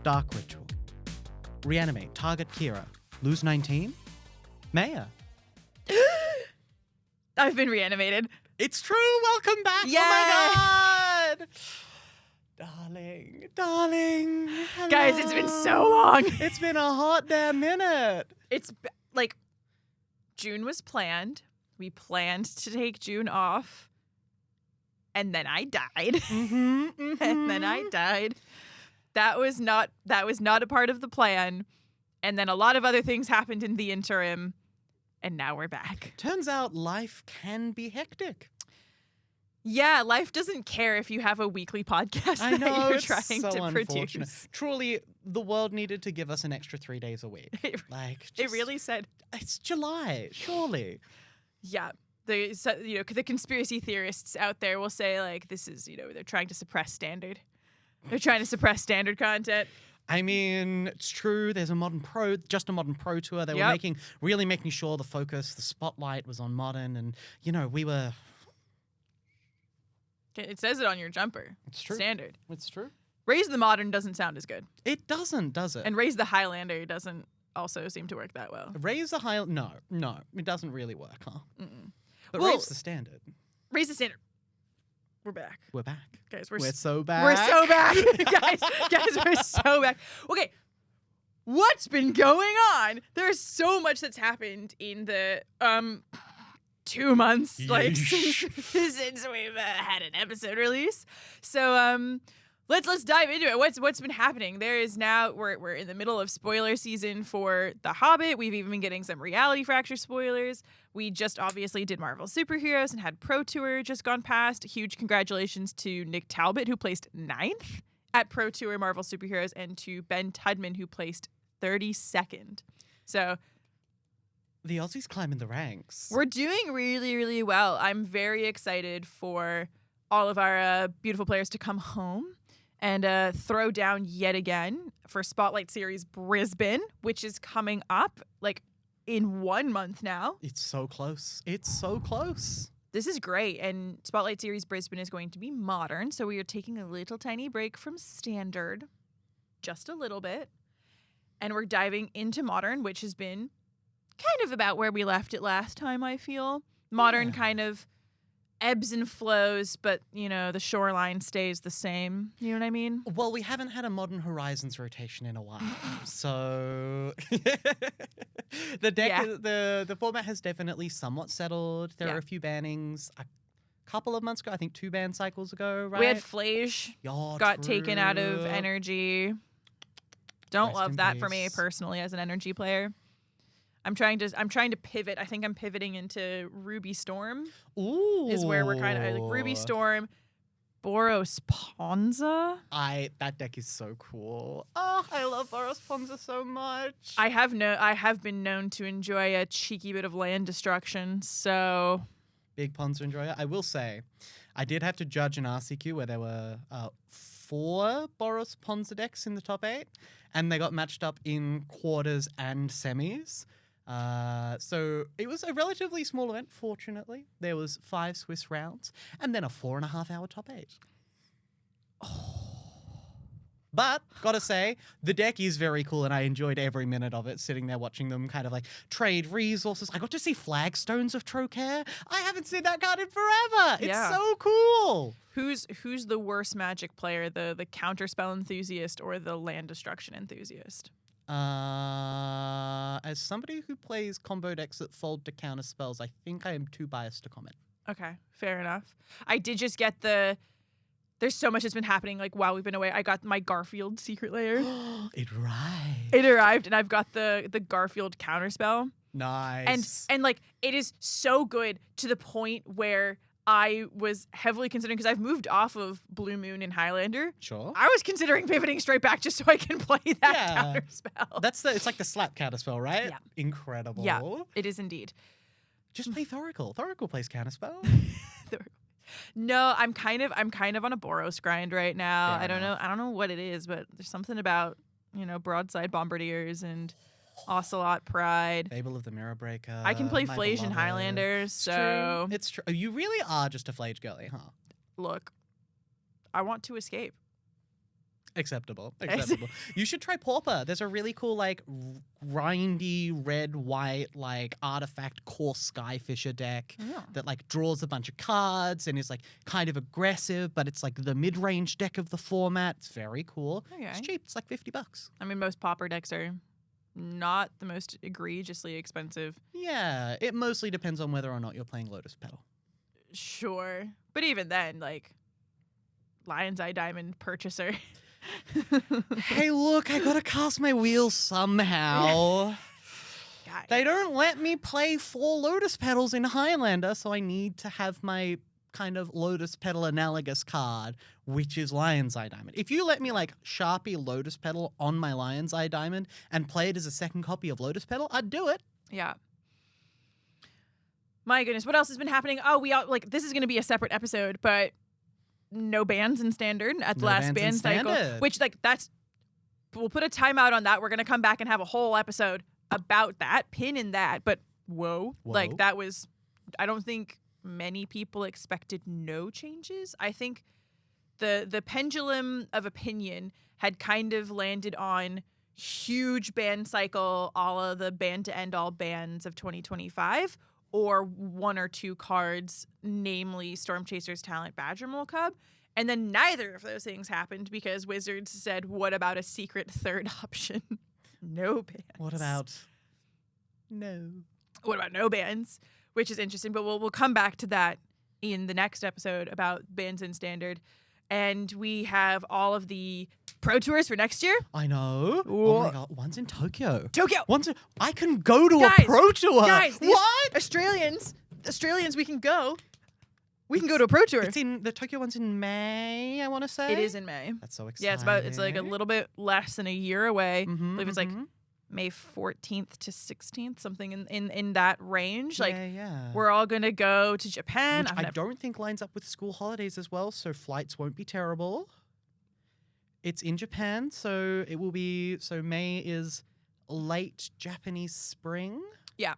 Dark Ritual. Reanimate. Target Kira. Lose 19. Meia. I've been reanimated. It's true. Welcome back. Yay! Oh my god. Darling. Hello. Guys, it's been so long. It's been a hot damn minute. It's like June was planned. We planned to take June off. And then I died. And then I died. That was not a part of the plan. And then a lot of other things happened in the interim. And now we're back. Turns out life can be hectic. Yeah, life doesn't care if you have a weekly podcast I know, that you're it's trying so to unfortunate. produce. Truly, the world needed to give us an extra 3 days a week. It really said. It's July, surely. Yeah. The conspiracy theorists out there will say, like, this is, they're trying to suppress standard. They're trying to suppress standard content. I mean, it's true. There's a modern pro tour. They were really making sure the focus, the spotlight was on modern, and we were. It says it on your jumper. It's true. Standard. It's true. Raise the Modern doesn't sound as good. It doesn't, does it? And Raise the Highlander doesn't also seem to work that well. Raise the Highlander. No, it doesn't really work, huh? Mm-mm. But raise the standard. Raise the standard. We're back. We're back. Guys, we're so back. We're so back. guys, we're so back. Okay. What's been going on? There's so much that's happened in the 2 months since we've had an episode release. So let's dive into it. What's been happening? There is now we're in the middle of spoiler season for The Hobbit. We've even been getting some Reality Fracture spoilers. We just obviously did Marvel Super Heroes and had Pro Tour just gone past. Huge congratulations to Nick Talbot, who placed 9th at Pro Tour Marvel Super Heroes, and to Ben Tudman, who placed 32nd. So the Aussies climbing the ranks. We're doing really, really well. I'm very excited for all of our beautiful players to come home and throw down yet again for Spotlight Series Brisbane, which is coming up like in 1 month now. It's so close. It's so close. This is great. And Spotlight Series Brisbane is going to be modern. So we are taking a little tiny break from standard, just a little bit. And we're diving into modern, which has been kind of about where we left it last time, I feel. Modern kind of ebbs and flows, but, the shoreline stays the same. You know what I mean? Well, we haven't had a Modern Horizons rotation in a while. So the deck, the format has definitely somewhat settled. There are a few bannings. A couple of months ago, I think 2 ban cycles ago, right? We had Flage got taken out of energy. Don't love that for me personally as an energy player. I'm trying to pivot. I think I'm pivoting into Ruby Storm. Ooh. Is where we're kind of like Ruby Storm, Boros Ponza. That deck is so cool. Oh, I love Boros Ponza so much. I have been known to enjoy a cheeky bit of land destruction, so big Ponza enjoyer. I will say, I did have to judge an RCQ where there were 4 Boros Ponza decks in the top 8, and they got matched up in quarters and semis. So it was a relatively small event, fortunately. There was 5 Swiss rounds, and then a 4.5-hour top 8. But, gotta say, the deck is very cool, and I enjoyed every minute of it, sitting there watching them kind of like trade resources. I got to see Flagstones of Trocaire. I haven't seen that card in forever. It's so cool. Who's the worst Magic player, the counterspell enthusiast or the land destruction enthusiast? As somebody who plays combo decks that fold to counter spells, I think I am too biased to comment. Okay, fair enough. I did just get there's so much that's been happening like while we've been away. I got my Garfield secret layer. It arrived. It arrived, and I've got the Garfield counterspell. Nice. And like it is so good to the point where I was heavily considering, because I've moved off of Blue Moon and Highlander. Sure. I was considering pivoting straight back just so I can play that counterspell. It's like the slap counterspell, right? Yeah. Incredible. Yeah, it is indeed. Just play Thoracle. Thoracle plays counterspell. No, I'm kind of on a Boros grind right now. Fair enough. I don't know what it is, but there's something about, Broadside Bombardiers and Ocelot Pride. Fable of the Mirror Breaker. I can play Flage and Highlanders, so it's true. You really are just a Flage girly, huh? Look, I want to escape. Acceptable. You should try Pauper. There's a really cool, like, grindy red, white, like, artifact core Skyfisher deck that, like, draws a bunch of cards and is, like, kind of aggressive, but it's, like, the mid-range deck of the format. It's very cool. Okay. It's cheap. It's, like, $50. I mean, most Pauper decks are not the most egregiously expensive. Yeah. It mostly depends on whether or not you're playing Lotus Petal. Sure. But even then, like, Lion's Eye Diamond purchaser. Hey, look, I gotta cast my wheels somehow. Guys. They don't let me play 4 Lotus Petals in Highlander, so I need to have my kind of Lotus Petal analogous card, which is Lion's Eye Diamond. If you let me, like, Sharpie Lotus Petal on my Lion's Eye Diamond and play it as a second copy of Lotus Petal, I'd do it. Yeah. My goodness, what else has been happening? Oh, we all, like, this is going to be a separate episode, but no bans in Standard at the last ban cycle, which, like, we'll put a timeout on that. We're going to come back and have a whole episode about that, pin in that, but whoa. Like, that was, I don't think many people expected no changes. I think the pendulum of opinion had kind of landed on huge ban cycle, all of the ban to end all bans of 2025, or 1 or 2 cards, namely Storm Chaser's Talent Badger Mole Cub. And then neither of those things happened because Wizards said, what about a secret third option? No bans. What about no? What about no bans? Which is interesting, but we'll come back to that in the next episode about bans in Standard. And we have all of the Pro Tours for next year. I know. Oh my god, one's in Tokyo. I can go to a Pro Tour. Guys, what? Australians, we can go. We can go to a Pro Tour. It's in the Tokyo one's in May, I want to say. It is in May. That's so exciting. Yeah, it's like a little bit less than a year away. Mm-hmm, I believe it's like May 14th to 16th, something in that range. Like, we're all going to go to Japan. Which I don't think lines up with school holidays as well, so flights won't be terrible. It's in Japan, so it will be, so May is late Japanese spring. Yeah.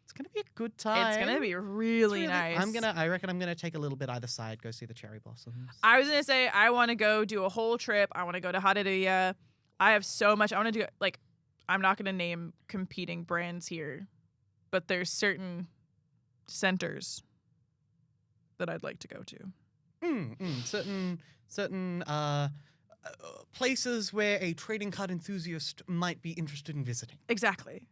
It's going to be a good time. It's going to be really nice. I reckon I'm going to take a little bit either side, go see the cherry blossoms. I was going to say, I want to go do a whole trip. I want to go to Haruya. I have so much. I want to do, like, I'm not going to name competing brands here, but there's certain centers that I'd like to go to. Certain places where a trading card enthusiast might be interested in visiting. Exactly.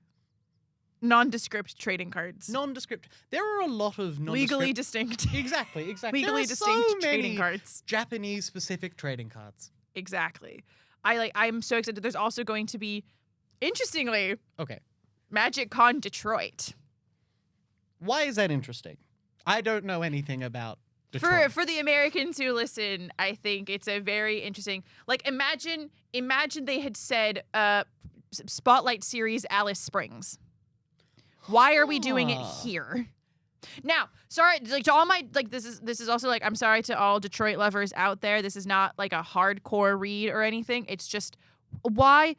Nondescript trading cards. Nondescript. There are a lot of nondescript. Legally distinct. Exactly. Legally distinct trading cards. Japanese-specific trading cards. Exactly. I'm so excited. There's also going to be, interestingly, Magic Con Detroit. Why is that interesting? I don't know anything about Detroit. For the Americans who listen, I think it's a very interesting. Like, imagine they had said Spotlight Series Alice Springs. Why are we doing it here? Now, sorry, like, to all my, like, this is also, like, I'm sorry to all Detroit lovers out there. This is not like a hardcore read or anything. It's just why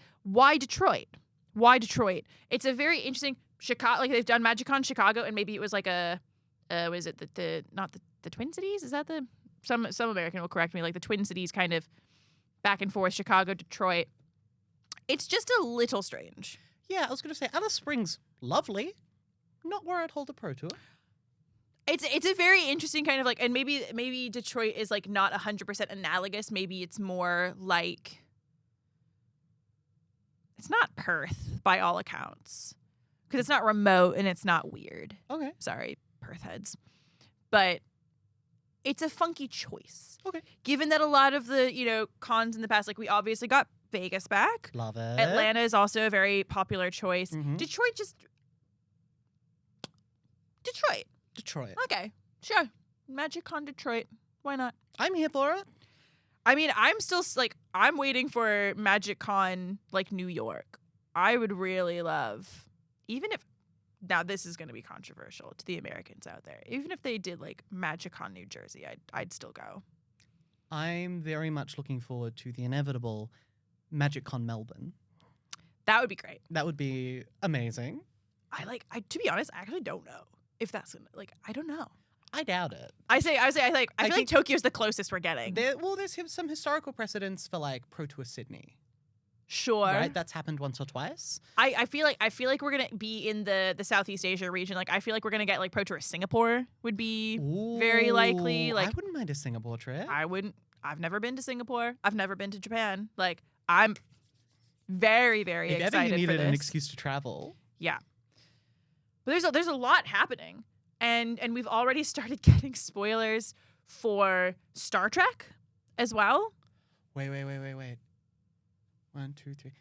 Detroit? Why Detroit? It's a very interesting Chicago. Like, they've done MagicCon Chicago, and maybe it was like a was it not the Twin Cities? Is that the some American will correct me, like the Twin Cities kind of back and forth, Chicago, Detroit. It's just a little strange. Yeah, I was going to say Alice Springs, lovely. Not where I'd hold a Pro Tour. It's a very interesting kind of, like, and maybe Detroit is, like, not 100% analogous. Maybe it's more like, it's not Perth by all accounts, because it's not remote and it's not weird. Okay. Sorry, Perth heads. But it's a funky choice. Okay. Given that a lot of the, cons in the past, like, we obviously got Vegas back. Love it. Atlanta is also a very popular choice. Mm-hmm. Detroit. Detroit. Okay, sure. MagicCon Detroit. Why not? I'm here for it. I mean, I'm still, like, I'm waiting for MagicCon, like, New York. I would really love, even if, now this is going to be controversial to the Americans out there, even if they did, like, MagicCon New Jersey, I'd still go. I'm very much looking forward to the inevitable MagicCon Melbourne. That would be great. That would be amazing. To be honest, I actually don't know if that's gonna, like, I don't know. I doubt it. I feel like think- Tokyo's the closest we're getting. There's some historical precedents for like Pro Tour Sydney. Sure. Right? That's happened once or twice. I feel like we're gonna be in the Southeast Asia region. Like I feel like we're gonna get like Pro Tour Singapore would be very likely. Like I wouldn't mind a Singapore trip. I wouldn't. I've never been to Singapore. I've never been to Japan. Like I'm very, very if excited ever you for needed this. an excuse to travel. Yeah. But there's a lot happening. And we've already started getting spoilers for Star Trek as well. Wait. 1, 2, 3.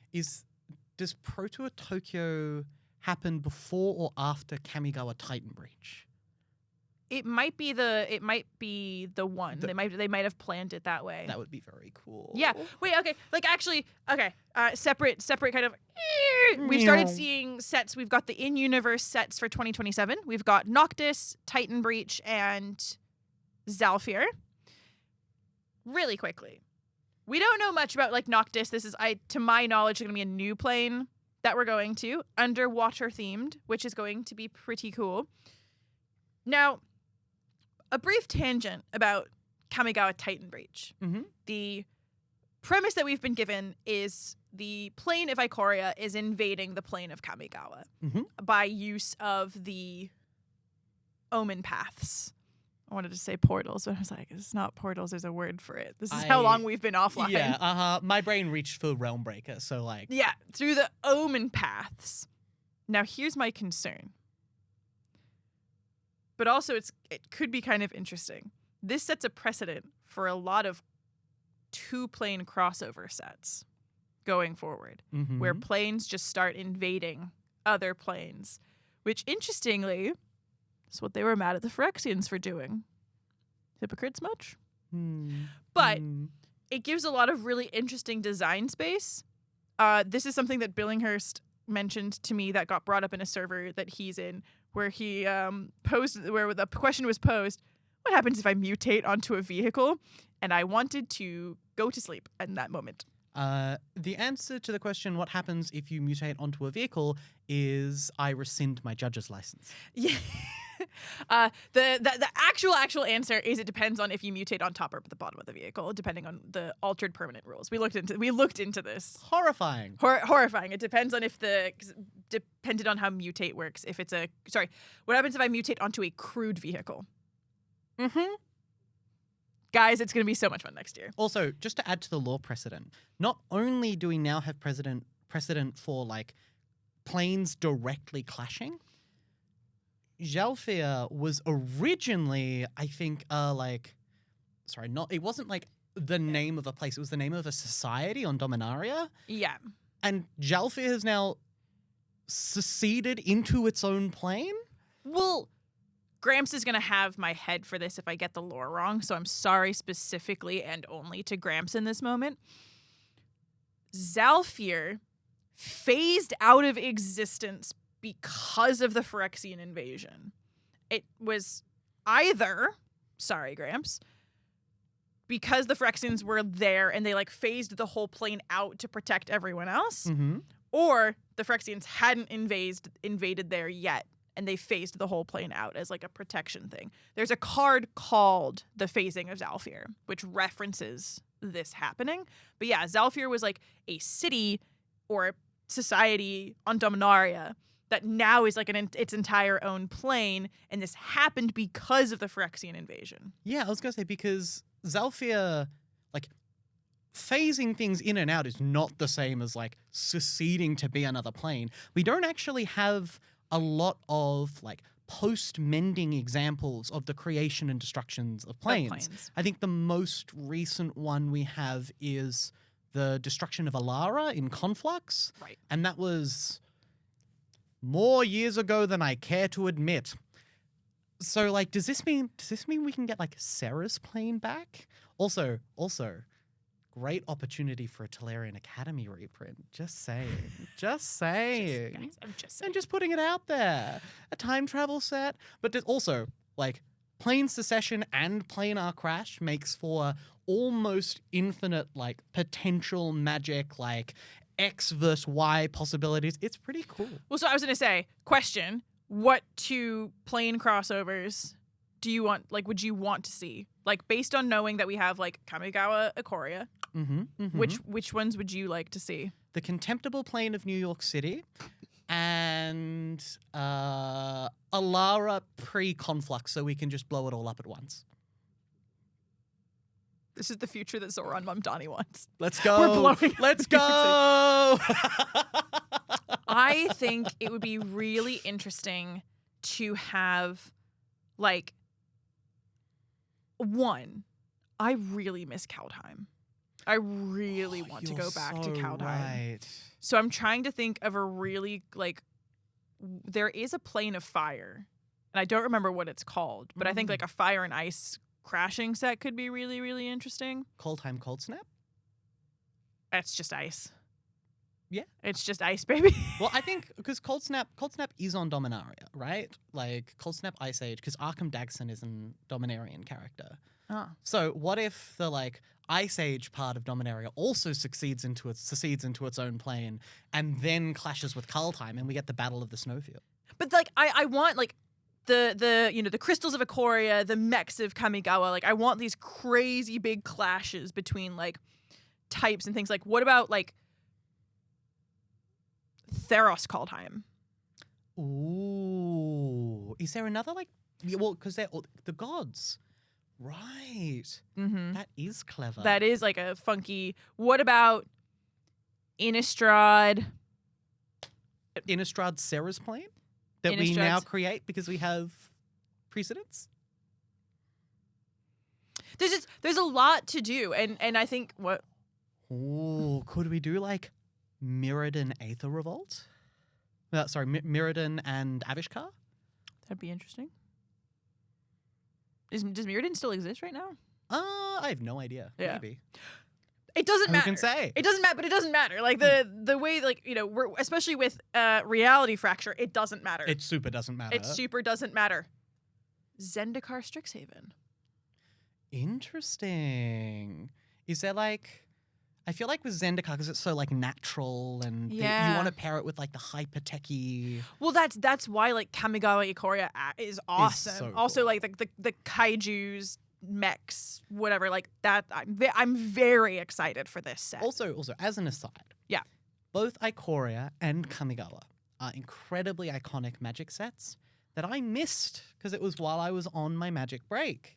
Does Pro Tour Tokyo happen before or after Kamigawa Titan Breach? It might be the one. They might have planned it that way. That would be very cool. Yeah. Wait, okay. Like actually, okay. Separate kind of we've started seeing sets. We've got the in-universe sets for 2027. We've got Noctis, Titan Breach, and Zalfir. Really quickly. We don't know much about like Noctis. This is to my knowledge going to be a new plane that we're going to, underwater themed, which is going to be pretty cool. Now, a brief tangent about Kamigawa Titan Breach. Mm-hmm. The premise that we've been given is the plane of Ikoria is invading the plane of Kamigawa by use of the omen paths. I wanted to say portals, but I was like, it's not portals, there's a word for it. This is how long we've been offline. Yeah, my brain reached for Realm Breaker, so like... Yeah, through the omen paths. Now, here's my concern. But also, it could be kind of interesting. This sets a precedent for a lot of two-plane crossover sets going forward, where planes just start invading other planes, which, interestingly... That's what they were mad at the Phyrexians for doing. Hypocrites much? But it gives a lot of really interesting design space. This is something that Billinghurst mentioned to me that got brought up in a server that he's in, where he where the question was posed, what happens if I mutate onto a vehicle? And I wanted to go to sleep in that moment. The answer to the question, what happens if you mutate onto a vehicle, is I rescind my judge's license. Yeah. The actual answer is it depends on if you mutate on top or at the bottom of the vehicle, depending on the altered permanent rules. We looked into this. Horrifying. Horrifying. It depends on depended on how mutate works. If it's what happens if I mutate onto a crude vehicle? Guys, it's going to be so much fun next year. Also, just to add to the law precedent, not only do we now have precedent for like planes directly clashing, Zalfir was originally, I think, it wasn't like the name of a place, it was the name of a society on Dominaria. Yeah. And Zalfir has now seceded into its own plane? Well, Gramps is going to have my head for this if I get the lore wrong, so I'm sorry specifically and only to Gramps in this moment. Zalfir phased out of existence because of the Phyrexian invasion. It was either, sorry Gramps, because the Phyrexians were there and they like phased the whole plane out to protect everyone else, or the Phyrexians hadn't invaded there yet and they phased the whole plane out as like a protection thing. There's a card called The Phasing of Zalfir, which references this happening. But yeah, Zalfir was like a city or a society on Dominaria that now is like its entire own plane, and this happened because of the Phyrexian invasion. Yeah, I was going to say, because Zalfir, like, phasing things in and out is not the same as, like, seceding to be another plane. We don't actually have a lot of, like, post-mending examples of the creation and destructions of planes. I think the most recent one we have is the destruction of Alara in Conflux. Right. And that was more years ago than I care to admit. So, like, does this mean we can get, like, Sarah's plane back? Also, great opportunity for a Tolarian Academy reprint. Just saying. Just saying. Guys, I'm just saying. And just putting it out there. A time travel set. But there's also, like, plane secession and planar crash makes for almost infinite, like, potential magic, like, X versus Y possibilities. It's pretty cool. Well, so I was going to say, question, what two plane crossovers do you want? Like, would you want to see? Like, based on knowing that we have like Kamigawa Ikoria, which ones would you like to see? The Contemptible Plane of New York City and Alara pre-Conflux, so we can just blow it all up at once. This is the future that Zoran Mamdani wants. Let's go. We're blowing. Let's go. I think it would be really interesting to have, like, one, I really miss Kaldheim. I really want to go back to Kaldheim. Right. So I'm trying to think of a really, like, there is a plane of fire, and I don't remember what it's called, but I think, like, a fire and ice crashing set could be really, really interesting. Kaldheim Cold Snap? It's just ice. Yeah. It's just ice, baby. Well, I think because Cold Snap is on Dominaria, right? Like Cold Snap Ice Age, because Arkham Dagson is a Dominarian character. Oh. So what if the like Ice Age part of Dominaria also succeeds into its own plane and then clashes with Kaldheim and we get the Battle of the Snowfield? But like I want like the crystals of Ikoria, the mechs of Kamigawa, like I want these crazy big clashes between like types and things. Like what about like Theros Kaldheim? Ooh. Is there another like well, because they're all the gods. Right. Mm-hmm. That is clever. That is like a funky. What about Innistrad? Innistrad Sarah's plane that we now create because we have precedents? There's a lot to do, and I think what. Ooh, could we do like Mirrodin Aether Revolt? Mirrodin and Avishkar? That'd be interesting. Does Mirrodin still exist right now? I have no idea. Yeah. Maybe. It doesn't matter. Who can say? It doesn't matter, but it doesn't matter. Like the way, like, you know, we're especially with Reality Fracture, it doesn't matter. It super doesn't matter. It super doesn't matter. Zendikar Strixhaven. Interesting. Is there like I feel like with Zendikar, because it's so like natural and you want to pair it with like the hyper techy. Well, that's why like Kamigawa Ikoria is awesome. So also, cool. like the kaijus, mechs, whatever, like that. I'm very excited for this set. Also, as an aside, yeah, both Ikoria and Kamigawa are incredibly iconic Magic sets that I missed because it was while I was on my Magic break.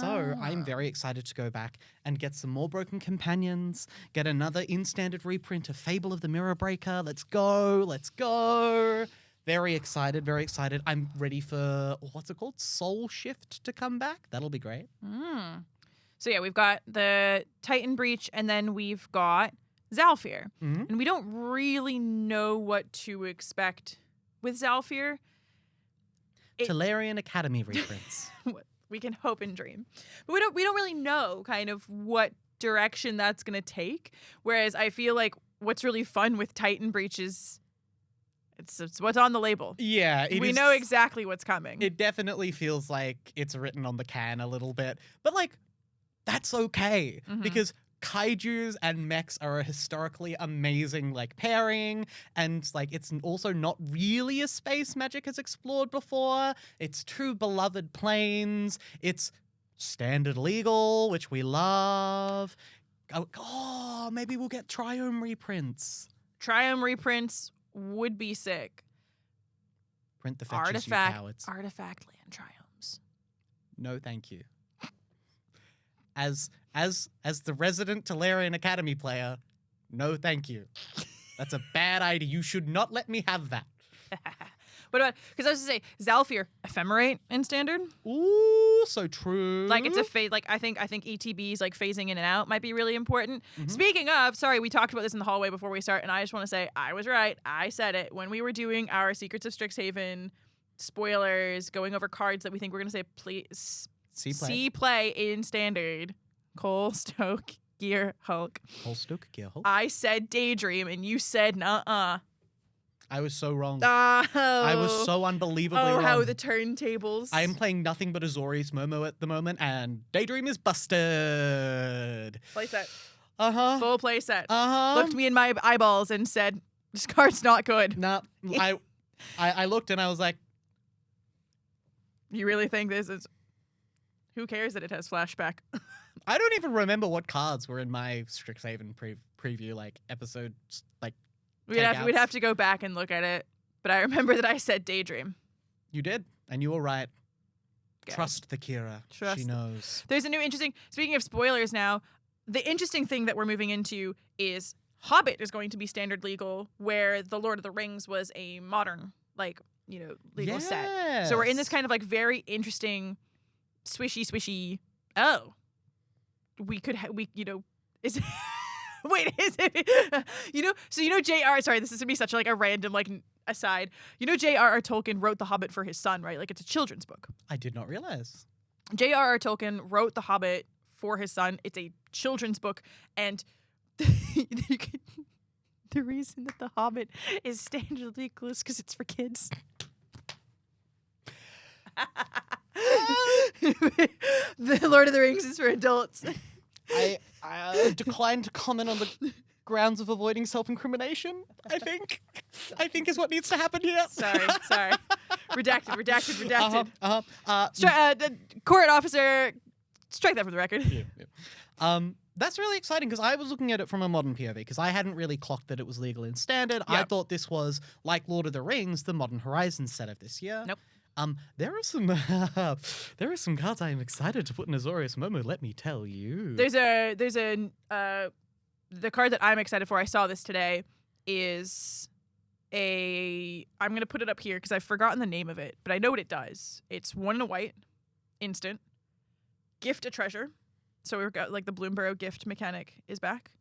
So I'm very excited to go back and get some more Broken Companions, get another in-standard reprint of Fable of the Mirror Breaker. Let's go. Very excited, very excited. I'm ready for, what's it called? Soul Shift to come back. That'll be great. So yeah, we've got the Titan Breach and then we've got Zalfir. And we don't really know what to expect with Zalfir. Tolarian Academy reprints. We can hope and dream, but we don't really know kind of what direction that's gonna take. Whereas I feel like what's really fun with Titan Breach is it's what's on the label. Yeah, we know exactly what's coming. It definitely feels like it's written on the can a little bit, but like that's okay because kaijus and mechs are a historically amazing like pairing, and like it's also not really a space Magic has explored before. It's two beloved planes. It's standard legal, which we love. Oh, maybe we'll get Triome reprints. Triome reprints would be sick. Print the fetches, you cowards. Artifact land triomes. No, thank you. As the resident Tolarian Academy player, no thank you. That's a bad idea. You should not let me have that. What about, because I was going to say, Zalfir, Ephemerate in Standard? Ooh, so true. Like, it's a phase, like, I think ETBs, like, phasing in and out might be really important. Speaking of, sorry, we talked about this in the hallway before we start, and I just want to say, I was right. I said it. When we were doing our Secrets of Strixhaven spoilers, going over cards that we think we're going to say, please, see play in Standard. Cole, Stoke, Gear, Hulk. Cole, Stoke, Gear, Hulk. I said Daydream, and you said nuh-uh. I was so wrong. Oh. I was so unbelievably wrong. Oh, how the turntables. I am playing nothing but Azorius Momo at the moment, and Daydream is busted. Playset. Full playset. Looked me in my eyeballs and said, this card's not good. Nah, I looked and I was like, you really think this is... Who cares that it has flashback? I don't even remember what cards were in my Strixhaven preview, like episode, like We'd have to go back and look at it. But I remember that I said Daydream. You did, and you were right. Guys. Trust the Kira. She knows. There's a new interesting. Speaking of spoilers, now the interesting thing that we're moving into is Hobbit is going to be standard legal, where the Lord of the Rings was a modern, legal set. So we're in this kind of like very interesting, swishy. Oh, is it? Wait, is it? J.R. Sorry, this is gonna be such like a random aside. J.R.R. Tolkien wrote The Hobbit for his son, right? Like it's a children's book. I did not realize. J.R.R. Tolkien wrote The Hobbit for his son. It's a children's book, and the reason that The Hobbit is standard legal is because it's for kids. The Lord of the Rings is for adults. I decline to comment on the grounds of avoiding self-incrimination. I think is what needs to happen here. Sorry. Redacted. The Court officer, strike that from the record. Yeah. That's really exciting because I was looking at it from a modern POV because I hadn't really clocked that it was legal in standard. I thought this was, like Lord of the Rings, the Modern Horizons set of this year. Nope. There are some cards I am excited to put in Azorius Momo, let me tell you. The card that I'm excited for, I saw this today, is I'm going to put it up here because I've forgotten the name of it, but I know what it does. It's 1 and a white, instant, gift a treasure. So we've got the Bloomburrow gift mechanic is back.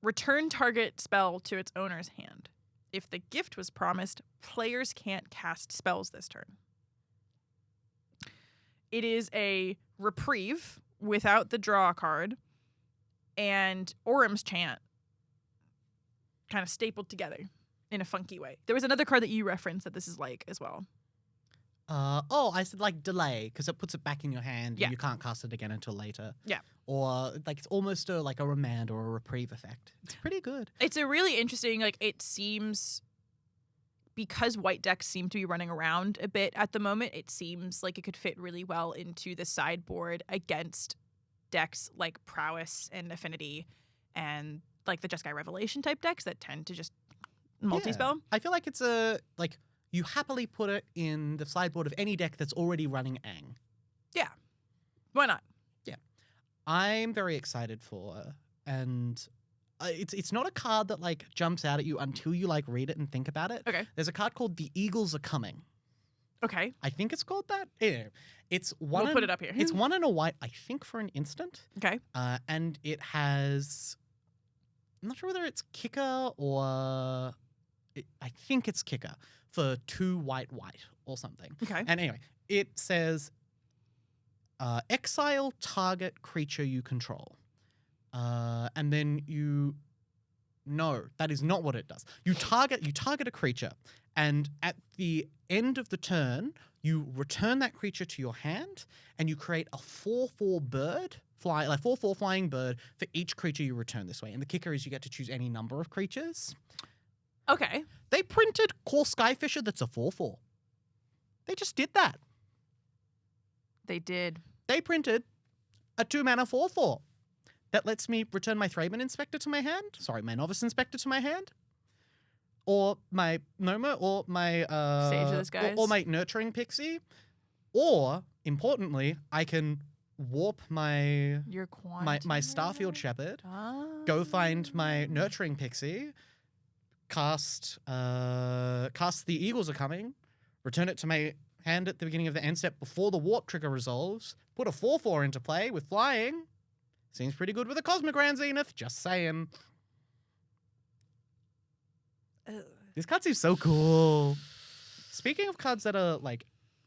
Return target spell to its owner's hand. If the gift was promised, players can't cast spells this turn. It is a reprieve without the draw card and Orem's Chant kind of stapled together in a funky way. There was another card that you referenced that this is like as well. I said delay because it puts it back in your hand and you can't cast it again until later. Yeah. Or it's almost a remand or a reprieve effect. It's pretty good. It's a really interesting, it seems, because white decks seem to be running around a bit at the moment, it seems like it could fit really well into the sideboard against decks like Prowess and Affinity and the Jeskai Revelation type decks that tend to just multi-spell. Yeah. I feel like it's you happily put it in the sideboard of any deck that's already running Ang. Yeah. Why not? Yeah. I'm very excited for, and it's not a card that jumps out at you until you read it and think about it. Okay. There's a card called The Eagles Are Coming. Okay. I think it's called that. Yeah. It's one. We'll put it up here. It's 1 and a white, I think, for an instant. Okay. And it has, I'm not sure whether it's kicker or I think it's kicker for 2 white or something. Okay. And anyway, it says exile target creature you control. And then no, that is not what it does. You target a creature, and at the end of the turn, you return that creature to your hand, and you create a 4/4 bird, 4/4 flying bird for each creature you return this way. And the kicker is you get to choose any number of creatures. Okay. They printed Core Skyfisher that's a 4/4. They just did that. They did. They printed a 2-mana 4/4 that lets me return my Thraben Inspector to my hand. Sorry, my Novice Inspector to my hand. Or my Noma, or my Sage of the Skies. or my Nurturing Pixie. Or, importantly, I can warp my Starfield Shepherd, go find my Nurturing Pixie, cast The Eagles Are Coming, return it to my hand at the beginning of the end step before the warp trigger resolves, put a 4/4 into play with flying. Seems pretty good with a Cosmic Grand Zenith, just saying. This card seems so cool. Speaking of cards that are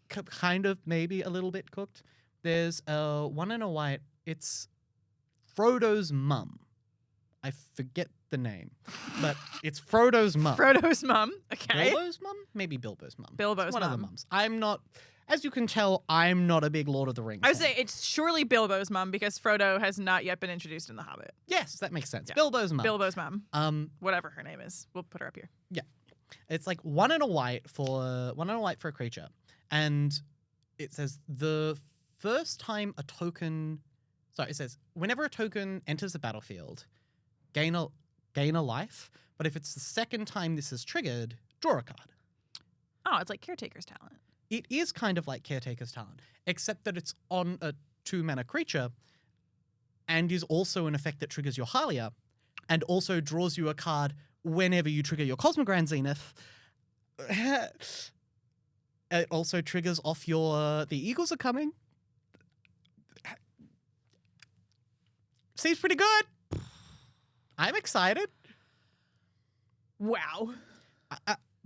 kind of maybe a little bit cooked, there's a 1 and a white. It's Frodo's mum. I forget the name, but it's Frodo's mum. Frodo's mum. Okay. Bilbo's mum? Maybe Bilbo's mum. Bilbo's one mum. of the mums. I'm not, as you can tell, I'm not a big Lord of the Rings I would fan. say it's surely Bilbo's mum because Frodo has not yet been introduced in The Hobbit. Yes, that makes sense. Yeah. Bilbo's mum. Bilbo's mum. Whatever her name is. We'll put her up here. Yeah. It's 1 and a white for a creature. And it says the first time a token. Sorry, it says whenever a token enters the battlefield, gain a life. But if it's the second time this is triggered, draw a card. Oh, it's like Caretaker's Talent. It is kind of like Caretaker's Talent, except that it's on a 2-mana creature and is also an effect that triggers your Hylia and also draws you a card whenever you trigger your Cosmogran Zenith. It also triggers off your The Eagles Are Coming. Seems pretty good. I'm excited. Wow.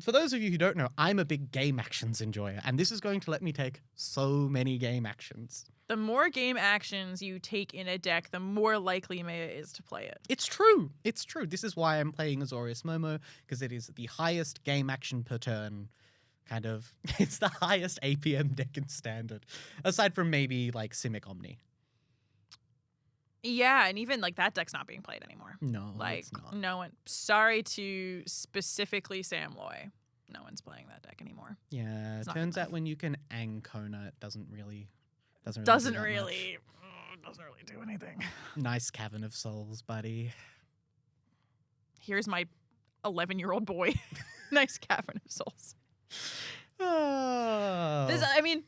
For those of you who don't know, I'm a big game actions enjoyer, and this is going to let me take so many game actions. The more game actions you take in a deck, the more likely Meia is to play it. It's true. It's true. This is why I'm playing Azorius Momo, because it is the highest game action per turn. Kind of, it's the highest APM deck in Standard, aside from maybe like Simic Omni. Yeah, and even like that deck's not being played anymore. No, Like it's not. no one. Sorry to specifically Sam Loy. No one's playing that deck anymore. Yeah, It's it not turns good out when you can Ankona, it doesn't really do that Doesn't much. really do anything. Nice Cavern of Souls, buddy. Here's my 11-year-old boy. Nice Cavern of Souls. Oh. I mean,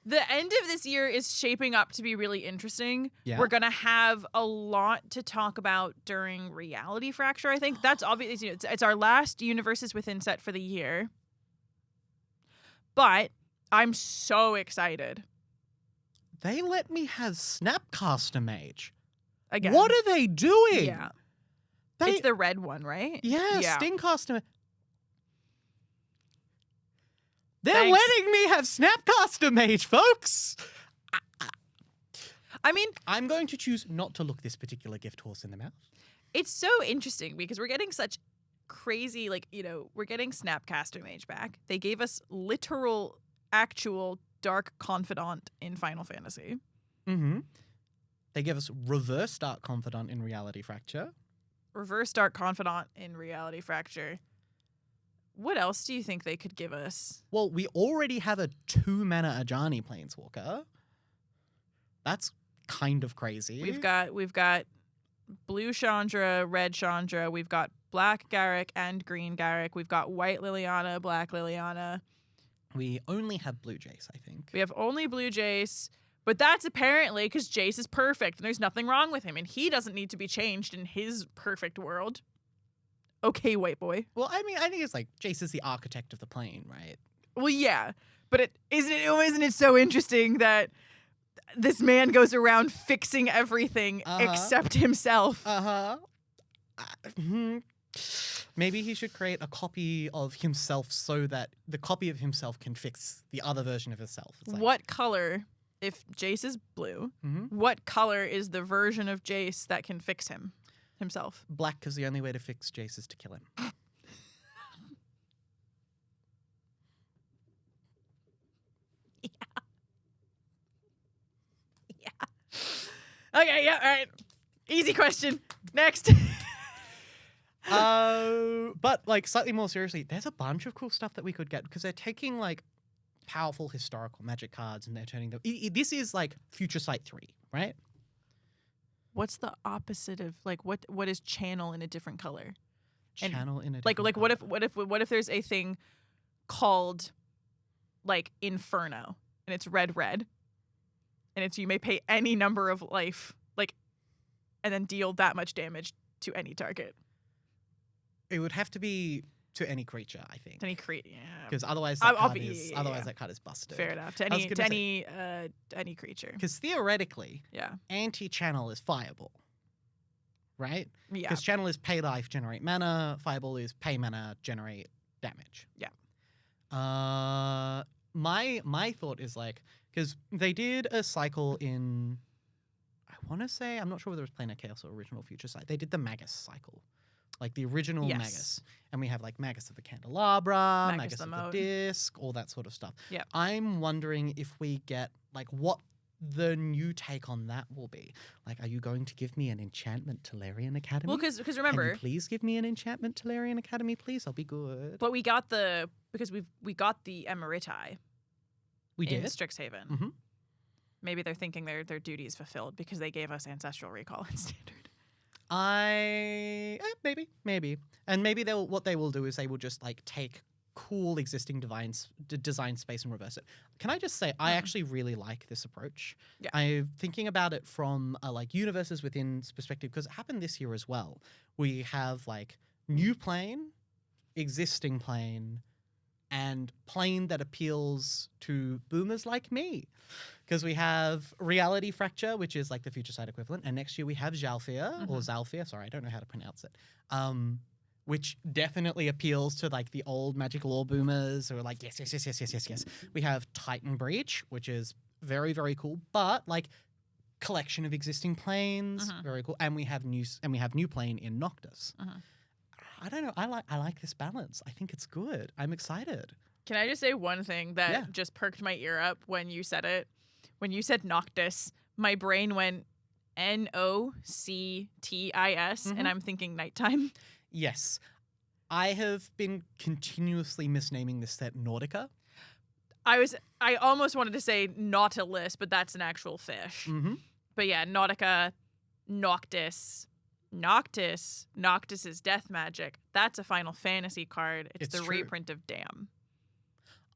the end of this year is shaping up to be really interesting. Yeah. We're going to have a lot to talk about during Reality Fracture, I think. That's obviously, it's our last Universes Within set for the year. But I'm so excited. They let me have Snapcaster Mage. Again. What are they doing? Yeah. It's the red one, right? Yeah, Yeah. Stingcaster. They're Thanks. letting me have Snapcaster Mage, folks. I mean, I'm going to choose not to look this particular gift horse in the mouth. it's so interesting because we're getting such crazy, we're getting Snapcaster Mage back. They gave us literal, actual Dark Confidant in Final Fantasy. Mm-hmm. They give us Reverse Dark Confidant in Reality Fracture. Reverse Dark Confidant in Reality Fracture. What else do you think they could give us? Well, we already have a 2-mana Ajani Planeswalker. That's kind of crazy. We've got blue Chandra, red Chandra. We've got black Garrick and green Garrick. We've got white Liliana, black Liliana. We only have Blue Jace, I think. We have only blue Jace, but that's apparently because Jace is perfect and there's nothing wrong with him and he doesn't need to be changed in his perfect world. Okay, white boy. Well, I mean, I think it's like Jace is the architect of the plane, right? Well, yeah, but isn't it so interesting that this man goes around fixing everything except himself? Maybe he should create a copy of himself so that the copy of himself can fix the other version of himself. It's like, What color, if Jace is blue, what color is the version of Jace that can fix himself? Black, because the only way to fix Jace is to kill him. Okay, yeah, all right. Easy question. Next. But like slightly more seriously, there's a bunch of cool stuff that we could get because they're taking like powerful historical magic cards and they're turning them. This is like Future Sight 3, right? What's the opposite of what is channel in a different color? Channel in a Like different what if there's a thing called like Inferno and it's red and it's you may pay any number of life and then deal that much damage to any target. It would have to be to any creature, I think. To any creature, yeah. Because otherwise, That card is busted. Fair enough. To I was any gonna any creature. Because theoretically, Yeah. anti-channel is Fireball, right? Yeah. Because channel is pay life, generate mana. Fireball is pay mana, generate damage. Yeah. My thought is like, because they did a cycle in, I want to say, I'm not sure whether it was Planar Chaos or Original Future Sight. They did the Magus cycle. Like the original Yes. Magus. And we have like Magus of the Candelabra, Magus Magus the of Moat. the Disc, all that sort of stuff. Yeah. I'm wondering if we get like what the new take on that will be. Like, are you going to give me an Enchantment Tolarian Academy? Well, because Can remember, you please give me an Enchantment Tolarian Academy, please? I'll be good. but we got the we got the Emeriti. We in did. Strixhaven. Mhm. Maybe they're thinking their duty is fulfilled because they gave us Ancestral Recall in Standard. Maybe, and maybe what they will do is they will just like take cool existing design space and reverse it. Can I just say I actually really like this approach? Yeah. I'm thinking about it from like universes within perspective because it happened this year as well. We have like new plane, existing plane, and plane that appeals to boomers like me. Because we have Reality Fracture, which is like the future side equivalent, and next year we have Zhalfir, or Zalfir, sorry, I don't know how to pronounce it, which definitely appeals to like the old Magic lore boomers who are like, yes. We have Titan Breach, which is very, very cool, but like collection of existing planes, very cool, and we have new plane in Noctis. I don't know. I like this balance. I think it's good. I'm excited. Can I just say one thing that just perked my ear up when you said it? When you said Noctis, my brain went Noctis, and I'm thinking nighttime. Yes. I have been continuously misnaming this set Nautica. I almost wanted to say Nautilus, but that's an actual fish. But yeah, Nautica, Noctis. Noctis is death magic. That's a Final Fantasy card. It's the true. reprint of Damn.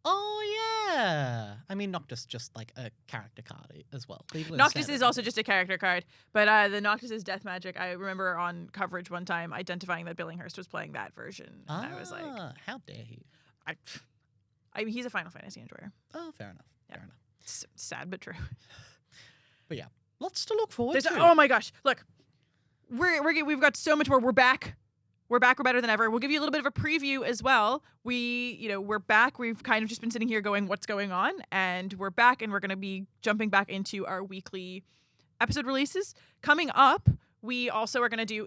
Oh, yeah. I mean, Noctis just like a character card as well. Noctis is also just a character card, but the Noctis is death magic. I remember on coverage one time identifying that Billinghurst was playing that version. And I was like, how dare he? I mean, he's a Final Fantasy enjoyer. Oh, fair enough. Yeah. Fair enough. Sad but true. But yeah, lots to look forward to. Oh my gosh. Look, we've got so much more. We're back. We're better than ever. We'll give you a little bit of a preview as well. We're back. We've kind of just been sitting here going, what's going on? And we're back, and we're going to be jumping back into our weekly episode releases. Coming up, we also are going to do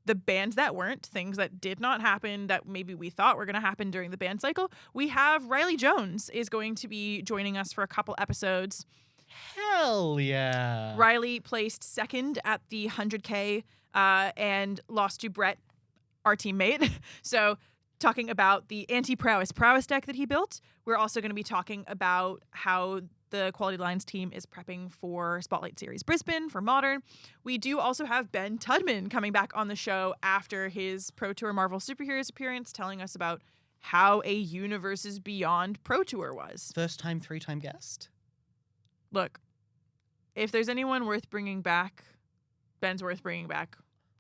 the bands that weren't, things that did not happen that maybe we thought were going to happen during the band cycle. We have Riley Jones is going to be joining us for a couple episodes. Hell yeah. Riley placed second at the 100K and lost to Brett, our teammate. So talking about the anti-prowess deck that he built. We're also going to be talking about how the Quality Lines team is prepping for Spotlight Series Brisbane for Modern. We do also have Ben Tudman coming back on the show after his Pro Tour Marvel Super Heroes appearance, telling us about how a Universes Beyond Pro Tour was. First time, 3-time guest. Look, if there's anyone worth bringing back, Ben's worth bringing back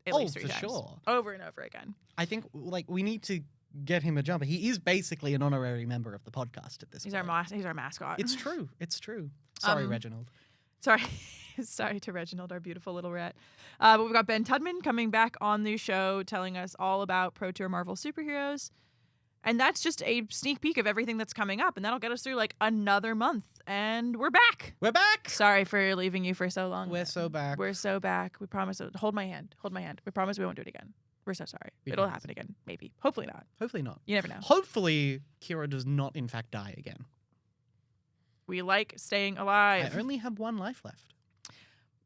at least 3 times. Sure. Over and over again. I think like we need to get him a jumper. He is basically an honorary member of the podcast at this point. He's our mascot. It's true. It's true. Sorry, Reginald. Sorry to Reginald, our beautiful little rat. But we've got Ben Tudman coming back on the show telling us all about Pro Tour Marvel Super Heroes. And that's just a sneak peek of everything that's coming up. And that'll get us through like another month. And we're back. We're back. Sorry for leaving you for so long. We're so back. We're so back. We promise. Hold my hand. We promise we won't do it again. We're so sorry. It'll happen again. Maybe. Hopefully not. Hopefully not. You never know. Hopefully Kira does not in fact die again. We like staying alive. I only have 1 life left.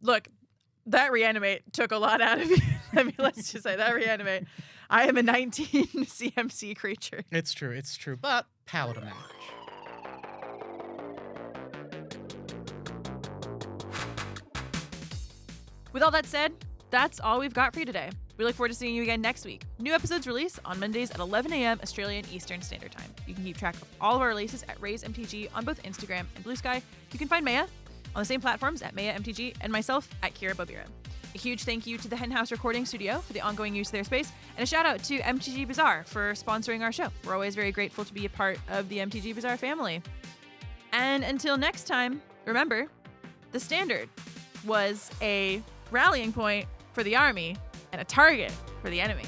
Look, that reanimate took a lot out of you. Let's just say that reanimate. I am a 19 CMC creature. It's true. But power to match. With all that said, that's all we've got for you today. We look forward to seeing you again next week. New episodes release on Mondays at 11 a.m. Australian Eastern Standard Time. You can keep track of all of our releases at Raise MTG on both Instagram and Blue Sky. You can find Meia on the same platforms at Meia MTG and myself at Kira Bobira. A huge thank you to the Hen House Recording Studio for the ongoing use of their space, and a shout out to MTGBazaar for sponsoring our show. We're always very grateful to be a part of the MTGBazaar family. And until next time, remember, the Standard was a rallying point for the army and a target for the enemy.